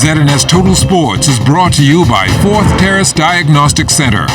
ZNS Total Sports is brought to you by Fourth Terrace Diagnostic Center.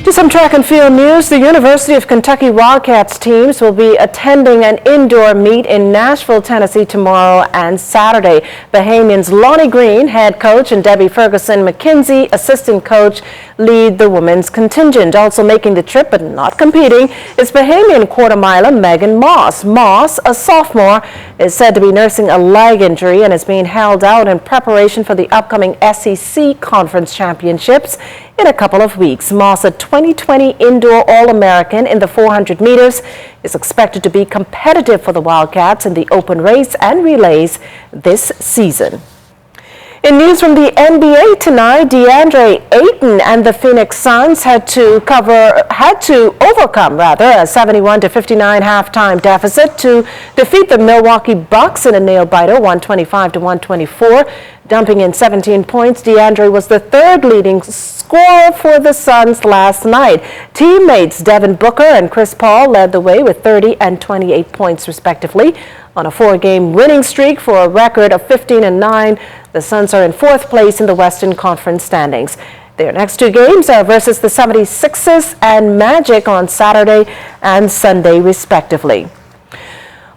To some track and field news, the University of Kentucky Wildcats teams will be attending an indoor meet in Nashville, Tennessee tomorrow and Saturday. Bahamians Lonnie Green, head coach, and Debbie Ferguson McKenzie, assistant coach, lead the women's contingent. Also making the trip but not competing is Bahamian quarter miler Megan Moss. Moss, a sophomore, is said to be nursing a leg injury and is being held out in preparation for the upcoming SEC Conference Championships in a couple of weeks. Moss, a 2020 indoor All-American in the 400 meters, is expected to be competitive for the Wildcats in the open race and relays this season. In news from the NBA tonight, DeAndre Ayton and the Phoenix Suns had to overcome a 71-59 halftime deficit to defeat the Milwaukee Bucks in a nail-biter, 125-124. Dumping in 17 points, DeAndre was the third leading scorer for the Suns last night. Teammates Devin Booker and Chris Paul led the way with 30 and 28 points respectively. On a 4-game winning streak for a record of 15-9, the Suns are in fourth place in the Western Conference standings. Their next two games are versus the 76ers and Magic on Saturday and Sunday respectively.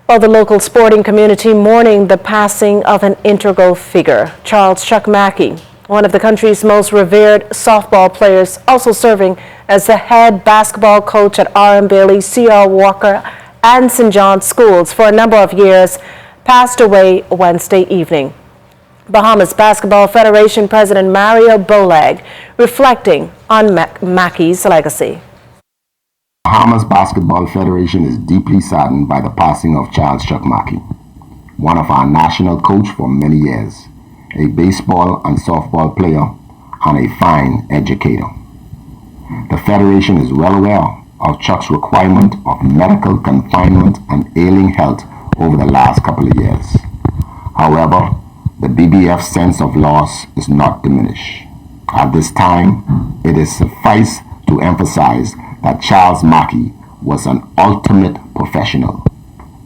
While the local sporting community mourning the passing of an integral figure, Charles Chuck Mackey, one of the country's most revered softball players, also serving as the head basketball coach at R.M. Bailey, C.R. Walker, and St. John's schools for a number of years, passed away Wednesday evening. Bahamas Basketball Federation President Mario Bolag reflecting on Mackey's legacy. Bahamas Basketball Federation is deeply saddened by the passing of Charles Chuck Mackey, one of our national coach for many years, a baseball and softball player, and a fine educator. The Federation is well aware of Chuck's requirement of medical confinement and ailing health over the last couple of years. However, the BBF's sense of loss is not diminished. At this time, it is suffice to emphasize that Charles Mackey was an ultimate professional,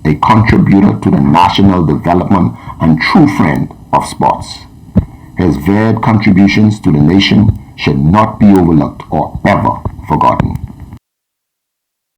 a contributor to the national development and true friend of sports. His varied contributions to the nation should not be overlooked or ever forgotten.